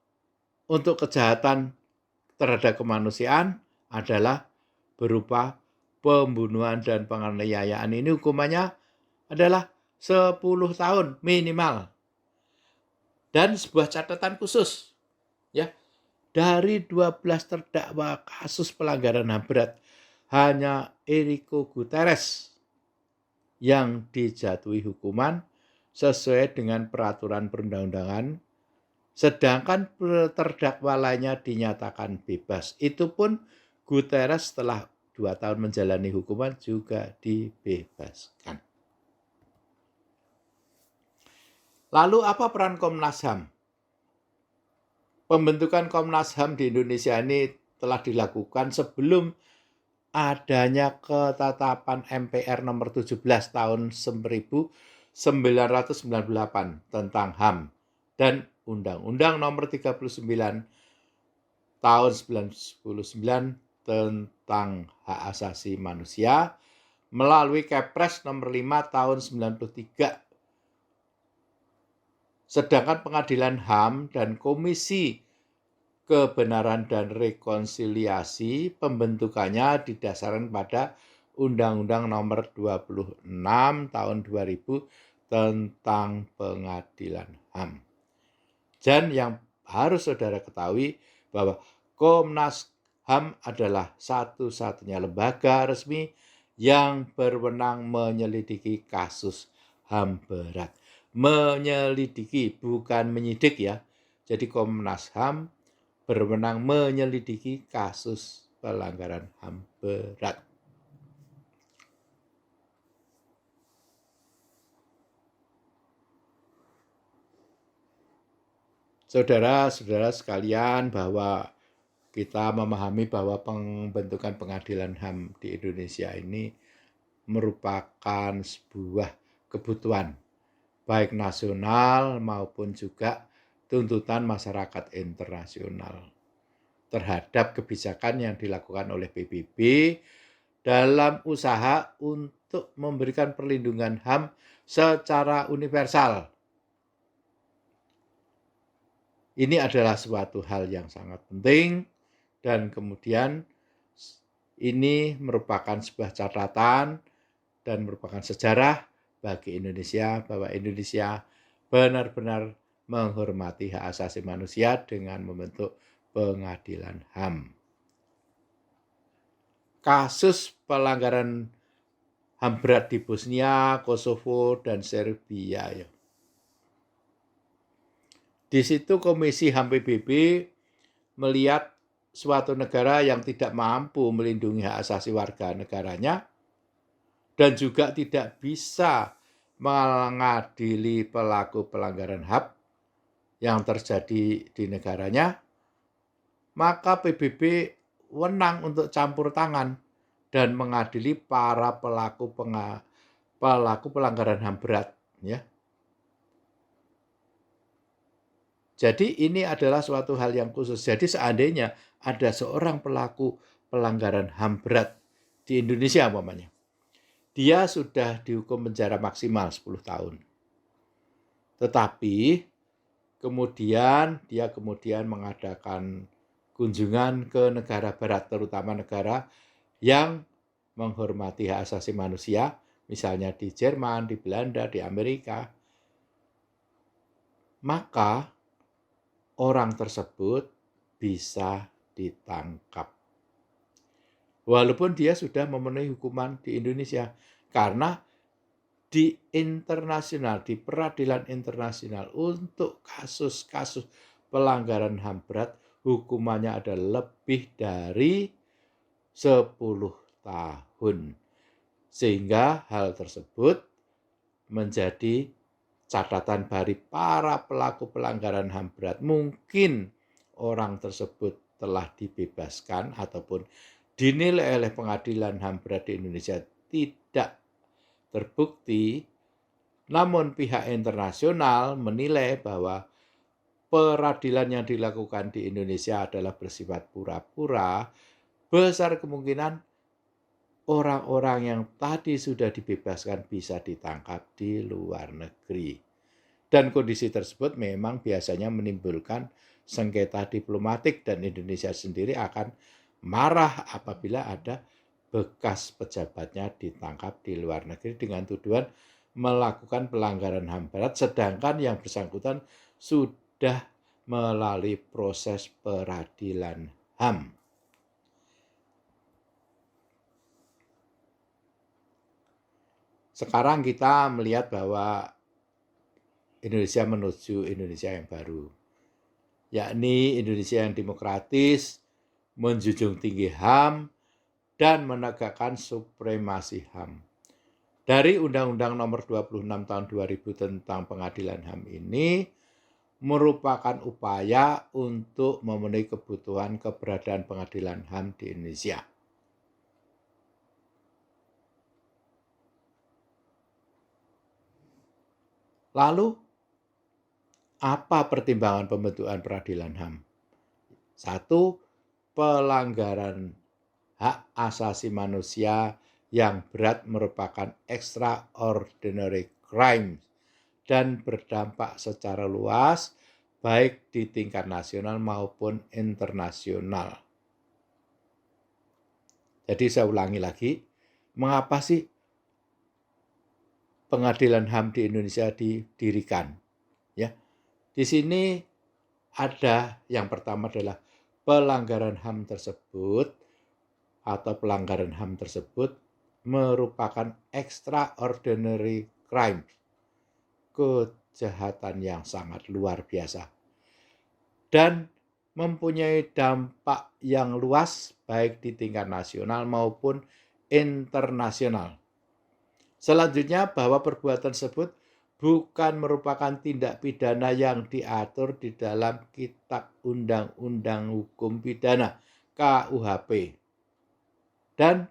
untuk kejahatan terhadap kemanusiaan adalah berupa pembunuhan dan penganiayaan. Ini hukumannya adalah 10 tahun minimal. Dan sebuah catatan khusus, ya, dari 12 terdakwa kasus pelanggaran HAM berat, hanya Enrique Guterres yang dijatuhi hukuman sesuai dengan peraturan perundang-undangan, sedangkan terdakwa lainnya dinyatakan bebas. Itu pun Guterres setelah 2 tahun menjalani hukuman juga dibebaskan. Lalu apa peran Komnas HAM? Pembentukan Komnas HAM di Indonesia ini telah dilakukan sebelum adanya ketetapan MPR nomor 17 tahun 1998 tentang HAM dan Undang-Undang nomor 39 tahun 1999 tentang hak asasi manusia melalui Kepres nomor 5 tahun 93. Sedangkan Pengadilan HAM dan Komisi Kebenaran dan Rekonsiliasi pembentukannya didasarkan pada Undang-Undang Nomor 26 Tahun 2000 tentang Pengadilan HAM. Dan yang harus saudara ketahui bahwa Komnas HAM adalah satu-satunya lembaga resmi yang berwenang menyelidiki kasus HAM berat. Menyelidiki, bukan menyidik ya. Jadi Komnas HAM berwenang menyelidiki kasus pelanggaran HAM berat. Saudara-saudara sekalian, bahwa kita memahami bahwa pembentukan pengadilan HAM di Indonesia ini merupakan sebuah kebutuhan baik nasional maupun juga tuntutan masyarakat internasional terhadap kebijakan yang dilakukan oleh PBB dalam usaha untuk memberikan perlindungan HAM secara universal. Ini adalah suatu hal yang sangat penting dan kemudian ini merupakan sebuah catatan dan merupakan sejarah bagi Indonesia bahwa Indonesia benar-benar menghormati hak asasi manusia dengan membentuk pengadilan HAM. Kasus pelanggaran HAM berat di Bosnia, Kosovo, dan Serbia. Ya. Di situ Komisi HAM PBB melihat suatu negara yang tidak mampu melindungi hak asasi warga negaranya dan juga tidak bisa mengadili pelaku pelanggaran HAM yang terjadi di negaranya, maka PBB wenang untuk campur tangan dan mengadili para pelaku pelanggaran HAM berat. Ya. Jadi ini adalah suatu hal yang khusus. Jadi seandainya ada seorang pelaku pelanggaran HAM berat di Indonesia umpamanya, dia sudah dihukum penjara maksimal 10 tahun. Tetapi kemudian dia mengadakan kunjungan ke negara barat, terutama negara yang menghormati hak asasi manusia, misalnya di Jerman, di Belanda, di Amerika. Maka orang tersebut bisa ditangkap. Walaupun dia sudah memenuhi hukuman di Indonesia, karena di internasional, di peradilan internasional untuk kasus-kasus pelanggaran HAM berat, hukumannya ada lebih dari 10 tahun. Sehingga hal tersebut menjadi catatan bagi para pelaku pelanggaran HAM berat. Mungkin orang tersebut telah dibebaskan ataupun dinilai oleh Pengadilan HAM berat di Indonesia tidak terbukti, namun pihak internasional menilai bahwa peradilan yang dilakukan di Indonesia adalah bersifat pura-pura, besar kemungkinan orang-orang yang tadi sudah dibebaskan bisa ditangkap di luar negeri. Dan kondisi tersebut memang biasanya menimbulkan sengketa diplomatik dan Indonesia sendiri akan marah apabila ada bekas pejabatnya ditangkap di luar negeri dengan tuduhan melakukan pelanggaran HAM berat, sedangkan yang bersangkutan sudah melalui proses peradilan HAM. Sekarang kita melihat bahwa Indonesia menuju Indonesia yang baru, yakni Indonesia yang demokratis, menjunjung tinggi HAM, dan menegakkan supremasi HAM. Dari Undang-Undang Nomor 26 Tahun 2000 tentang Pengadilan HAM ini merupakan upaya untuk memenuhi kebutuhan keberadaan pengadilan HAM di Indonesia. Lalu, apa pertimbangan pembentukan peradilan HAM? 1. Pelanggaran hak asasi manusia yang berat merupakan extraordinary crime dan berdampak secara luas baik di tingkat nasional maupun internasional. Jadi saya ulangi lagi, mengapa sih pengadilan HAM di Indonesia didirikan? Ya, di sini ada yang pertama adalah pelanggaran HAM tersebut atau pelanggaran HAM tersebut merupakan extraordinary crime, kejahatan yang sangat luar biasa dan mempunyai dampak yang luas baik di tingkat nasional maupun internasional. Selanjutnya, bahwa perbuatan tersebut bukan merupakan tindak pidana yang diatur di dalam Kitab Undang-Undang Hukum Pidana (KUHP). Dan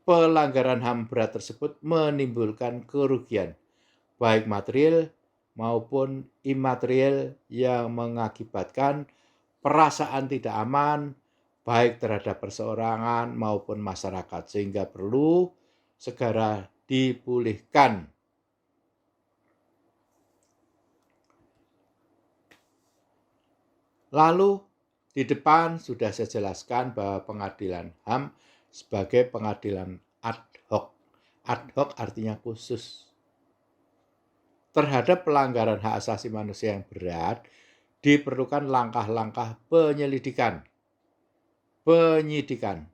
pelanggaran HAM berat tersebut menimbulkan kerugian baik material maupun imaterial yang mengakibatkan perasaan tidak aman baik terhadap perseorangan maupun masyarakat, sehingga perlu segera dipulihkan. Lalu di depan sudah saya jelaskan bahwa pengadilan HAM sebagai pengadilan ad hoc. Ad hoc artinya khusus. Terhadap pelanggaran hak asasi manusia yang berat, diperlukan langkah-langkah penyelidikan, penyidikan,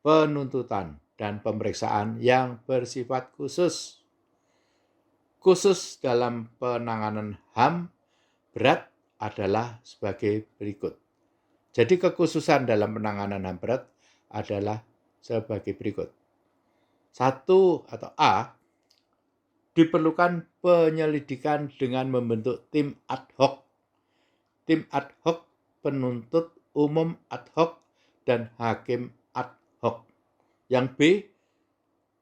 penuntutan, dan pemeriksaan yang bersifat khusus. Khusus dalam penanganan HAM berat adalah sebagai berikut. Jadi kekhususan dalam penanganan HAM berat adalah sebagai berikut. 1 atau A, diperlukan penyelidikan dengan membentuk tim ad hoc. Tim ad hoc, penuntut umum ad hoc, dan hakim ad hoc. Yang B,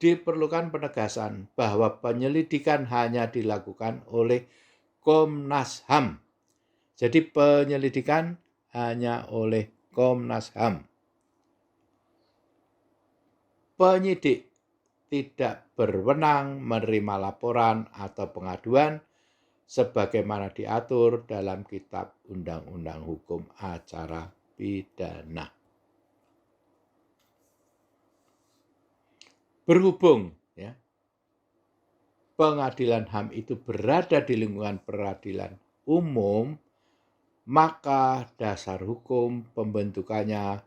diperlukan penegasan bahwa penyelidikan hanya dilakukan oleh Komnas HAM. Jadi penyelidikan hanya oleh Komnas HAM. Penyidik tidak berwenang menerima laporan atau pengaduan sebagaimana diatur dalam Kitab Undang-Undang Hukum Acara Pidana. Berhubung pengadilan HAM itu berada di lingkungan peradilan umum, maka dasar hukum pembentukannya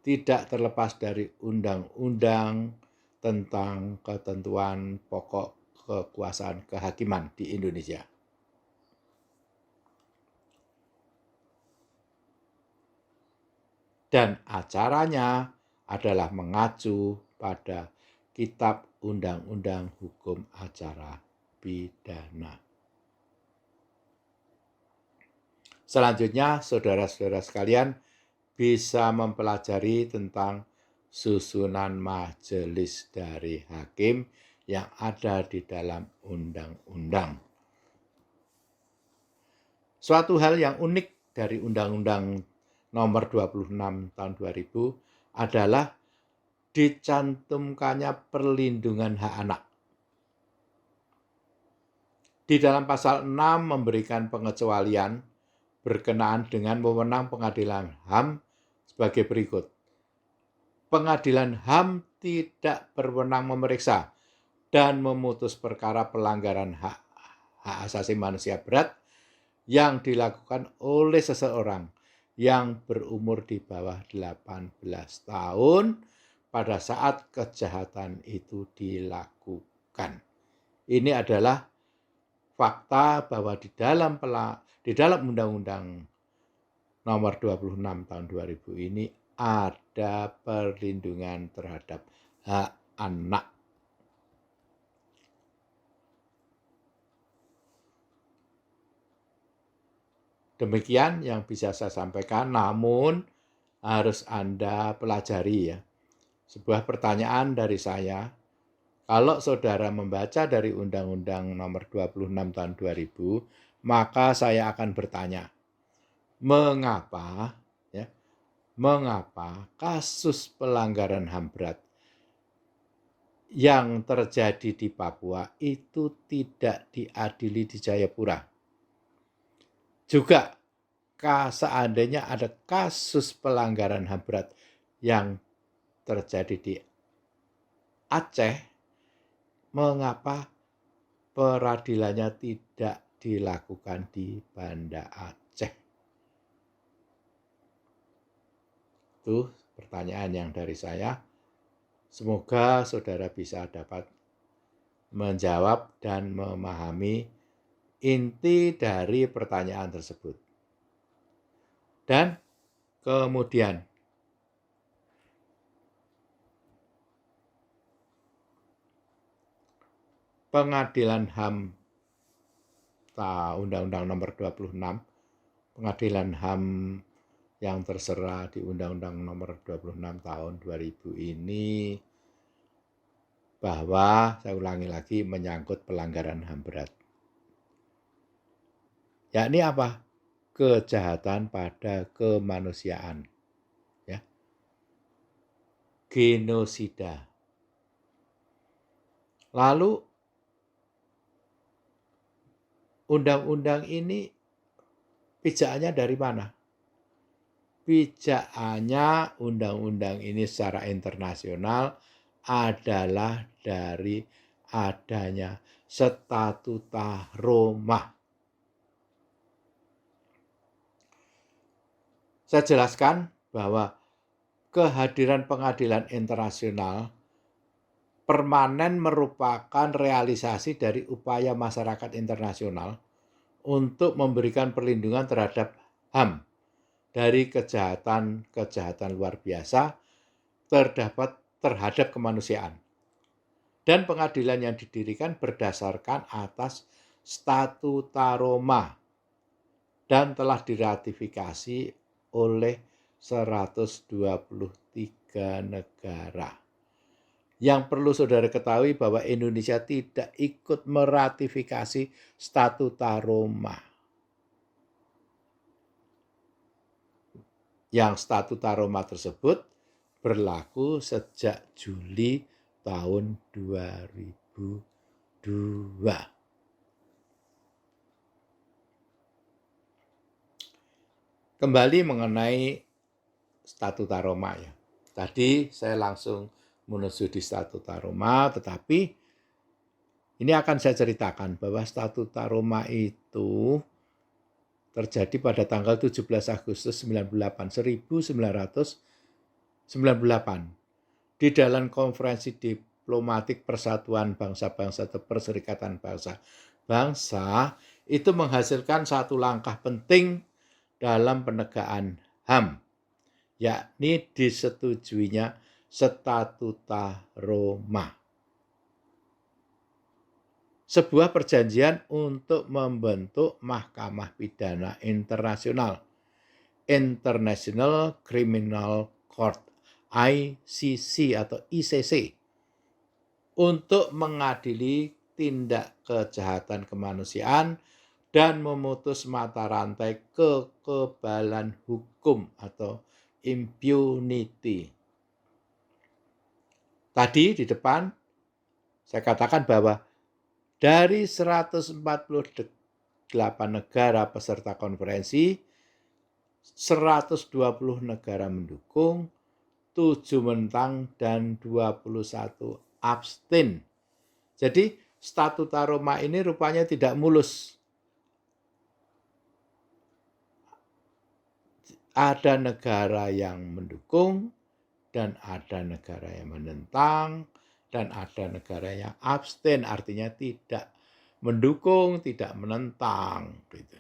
tidak terlepas dari undang-undang tentang ketentuan pokok kekuasaan kehakiman di Indonesia. Dan acaranya adalah mengacu pada Kitab Undang-Undang Hukum Acara Pidana. Selanjutnya, saudara-saudara sekalian bisa mempelajari tentang susunan majelis dari hakim yang ada di dalam undang-undang. Suatu hal yang unik dari Undang-Undang Nomor 26 Tahun 2000 adalah dicantumkannya perlindungan hak anak. Di dalam pasal 6 memberikan pengecualian berkenaan dengan wewenang pengadilan HAM sebagai berikut. Pengadilan HAM tidak berwenang memeriksa dan memutus perkara pelanggaran hak asasi manusia berat yang dilakukan oleh seseorang yang berumur di bawah 18 tahun pada saat kejahatan itu dilakukan. Ini adalah fakta bahwa di dalam Undang-Undang Nomor 26 Tahun 2000 ini ada perlindungan terhadap hak anak. Demikian yang bisa saya sampaikan, namun harus Anda pelajari ya. Sebuah pertanyaan dari saya, kalau saudara membaca dari Undang-Undang Nomor 26 Tahun 2000, maka saya akan bertanya, mengapa kasus pelanggaran HAM berat yang terjadi di Papua itu tidak diadili di Jayapura? Juga seandainya ada kasus pelanggaran HAM berat yang terjadi di Aceh, mengapa peradilannya tidak dilakukan di Banda Aceh? Itu pertanyaan yang dari saya. Semoga saudara bisa dapat menjawab dan memahami inti dari pertanyaan tersebut. Dan kemudian Pengadilan HAM Undang-Undang Nomor 26, Pengadilan HAM yang terserah di Undang-Undang Nomor 26 Tahun 2000 ini, bahwa saya ulangi lagi, menyangkut pelanggaran HAM berat. Yakni apa? Kejahatan pada kemanusiaan, ya. Genosida. Lalu undang-undang ini pijakannya dari mana? Pijakannya undang-undang ini secara internasional adalah dari adanya Statuta Roma. Saya jelaskan bahwa kehadiran pengadilan internasional permanen merupakan realisasi dari upaya masyarakat internasional untuk memberikan perlindungan terhadap HAM dari kejahatan luar biasa terhadap kemanusiaan. Dan pengadilan yang didirikan berdasarkan atas Statuta Roma dan telah diratifikasi oleh 123 negara. Yang perlu saudara ketahui bahwa Indonesia tidak ikut meratifikasi Statuta Roma. Yang Statuta Roma tersebut berlaku sejak Juli tahun 2002. Kembali mengenai Statuta Roma ya. Tadi saya langsung menuju di Statuta Roma, tetapi ini akan saya ceritakan bahwa Statuta Roma itu terjadi pada tanggal 17 Agustus 1998 di dalam konferensi diplomatik Persatuan Bangsa-Bangsa atau Perserikatan Bangsa-Bangsa itu menghasilkan satu langkah penting dalam penegakan HAM, yakni disetujuinya Statuta Roma. sebuah perjanjian untuk membentuk Mahkamah Pidana Internasional, International Criminal Court, ICC atau ICC, untuk mengadili tindak kejahatan kemanusiaan dan memutus mata rantai kekebalan hukum atau impunity. Tadi di depan saya katakan bahwa dari 148 negara peserta konferensi, 120 negara mendukung, 7 menentang, dan 21 abstain. Jadi Statuta Roma ini rupanya tidak mulus. Ada negara yang mendukung, dan ada negara yang menentang, dan ada negara yang abstain, artinya tidak mendukung, tidak menentang. Gitu.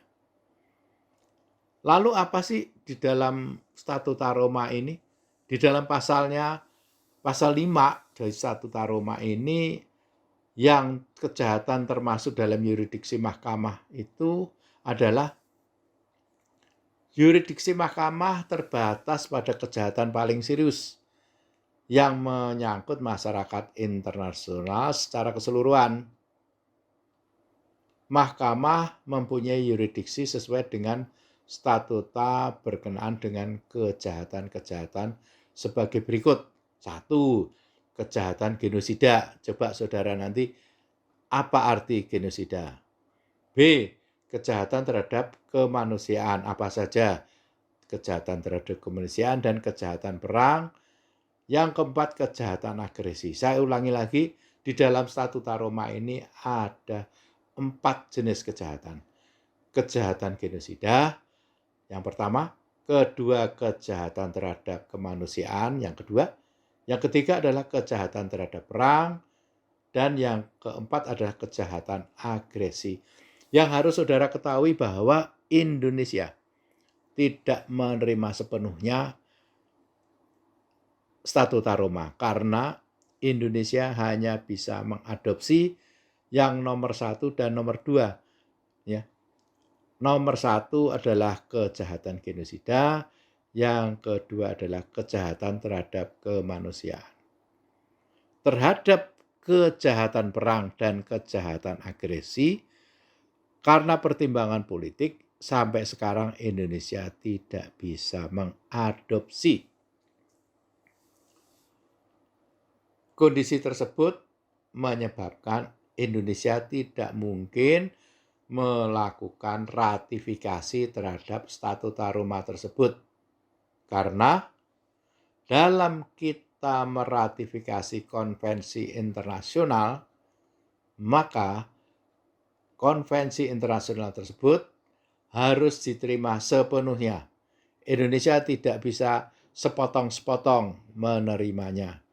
Lalu apa sih di dalam Statuta Roma ini? Di dalam pasalnya, pasal 5 dari Statuta Roma ini, yang kejahatan termasuk dalam yurisdiksi mahkamah itu adalah yurisdiksi mahkamah terbatas pada kejahatan paling serius yang menyangkut masyarakat internasional secara keseluruhan. Mahkamah mempunyai yurisdiksi sesuai dengan statuta berkenaan dengan kejahatan-kejahatan sebagai berikut. 1. Kejahatan genosida. Coba saudara nanti, apa arti genosida? B. Kejahatan terhadap kemanusiaan. Apa saja? Kejahatan terhadap kemanusiaan dan kejahatan perang. Yang keempat, kejahatan agresi. Saya ulangi lagi, di dalam Statuta Roma ini ada 4 jenis kejahatan. Kejahatan genosida, yang pertama. Kedua, kejahatan terhadap kemanusiaan, yang kedua. Yang ketiga adalah kejahatan terhadap perang. Dan yang keempat adalah kejahatan agresi. Yang harus saudara ketahui bahwa Indonesia tidak menerima sepenuhnya Statuta Roma, karena Indonesia hanya bisa mengadopsi yang nomor 1 dan nomor 2. Ya. Nomor 1 adalah kejahatan genosida, yang kedua adalah kejahatan terhadap kemanusiaan. Terhadap kejahatan perang dan kejahatan agresi, karena pertimbangan politik, sampai sekarang Indonesia tidak bisa mengadopsi. Kondisi tersebut menyebabkan Indonesia tidak mungkin melakukan ratifikasi terhadap Statuta Roma tersebut. Karena dalam kita meratifikasi konvensi internasional, maka konvensi internasional tersebut harus diterima sepenuhnya. Indonesia tidak bisa sepotong-sepotong menerimanya,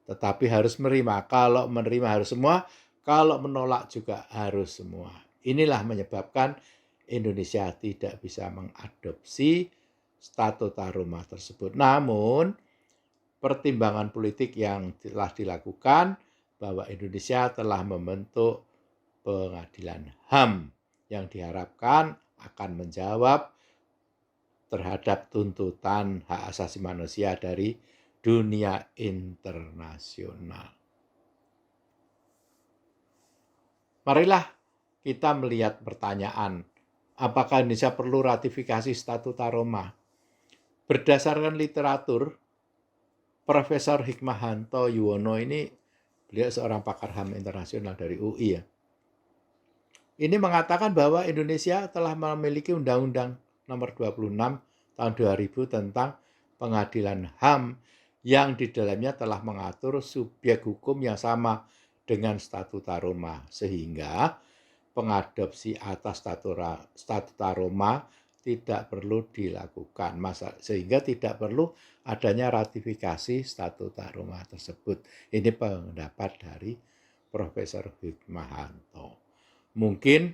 tetapi harus menerima. Kalau menerima harus semua, kalau menolak juga harus semua. Inilah menyebabkan Indonesia tidak bisa mengadopsi Statuta Roma tersebut. Namun, pertimbangan politik yang telah dilakukan bahwa Indonesia telah membentuk pengadilan HAM yang diharapkan akan menjawab terhadap tuntutan hak asasi manusia dari dunia internasional. Marilah kita melihat pertanyaan, apakah Indonesia perlu ratifikasi Statuta Roma? Berdasarkan literatur, Profesor Hikmahanto Yuwono ini, beliau seorang pakar HAM internasional dari UI ya. Ini mengatakan bahwa Indonesia telah memiliki Undang-Undang nomor 26 tahun 2000 tentang pengadilan HAM yang di dalamnya telah mengatur subjek hukum yang sama dengan Statuta Roma, sehingga pengadopsi atas Statuta Roma tidak perlu dilakukan, sehingga tidak perlu adanya ratifikasi Statuta Roma tersebut. Ini pendapat dari Profesor Hikmahanto. Mungkin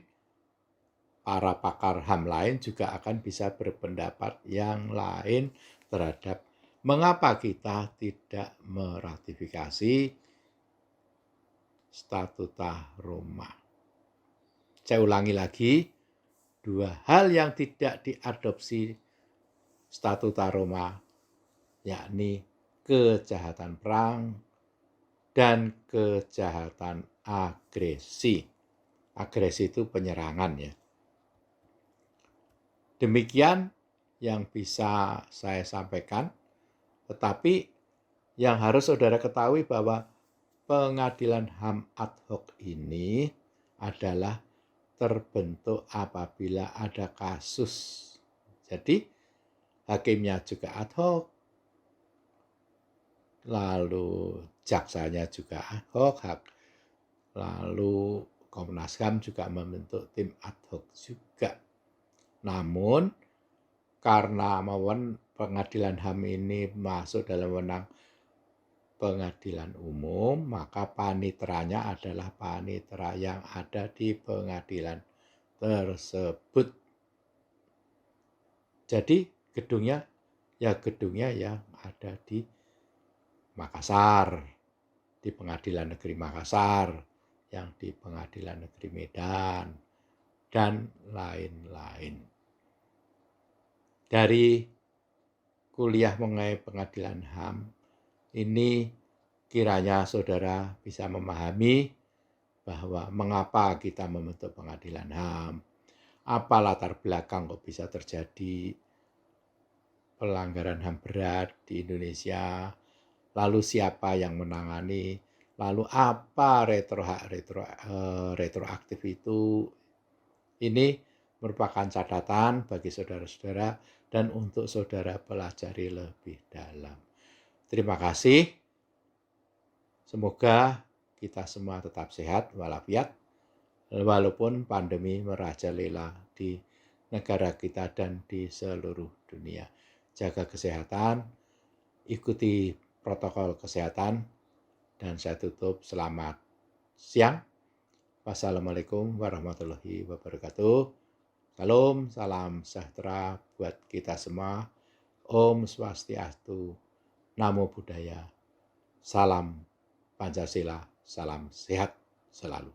para pakar HAM lain juga akan bisa berpendapat yang lain terhadap mengapa kita tidak meratifikasi Statuta Roma. Saya ulangi lagi, 2 hal yang tidak diadopsi Statuta Roma, yakni kejahatan perang dan kejahatan agresi. Agresi itu penyerangan ya. Demikian yang bisa saya sampaikan, tetapi yang harus saudara ketahui bahwa pengadilan HAM ad hoc ini adalah terbentuk apabila ada kasus. Jadi hakimnya juga ad hoc, lalu jaksanya juga ad hoc, lalu Komnas HAM juga membentuk tim ad hoc juga. Namun karena pengadilan HAM ini masuk dalam wewenang pengadilan umum, maka paniteranya adalah panitera yang ada di pengadilan tersebut. Jadi gedungnya yang ada di Makassar, di Pengadilan Negeri Makassar, yang di Pengadilan Negeri Medan, dan lain-lain. Dari kuliah mengenai pengadilan HAM ini kiranya saudara bisa memahami bahwa mengapa kita membentuk pengadilan HAM, apa latar belakang kok bisa terjadi pelanggaran HAM berat di Indonesia, lalu siapa yang menangani, lalu apa retroaktif itu. Ini merupakan catatan bagi saudara-saudara dan untuk saudara pelajari lebih dalam. Terima kasih. Semoga kita semua tetap sehat walafiat walaupun pandemi merajalela di negara kita dan di seluruh dunia. Jaga kesehatan, ikuti protokol kesehatan, dan saya tutup selamat siang. Wassalamualaikum warahmatullahi wabarakatuh. Salam, salam sejahtera buat kita semua. Om Swastiastu, Namo Buddhaya, salam Pancasila, salam sehat selalu.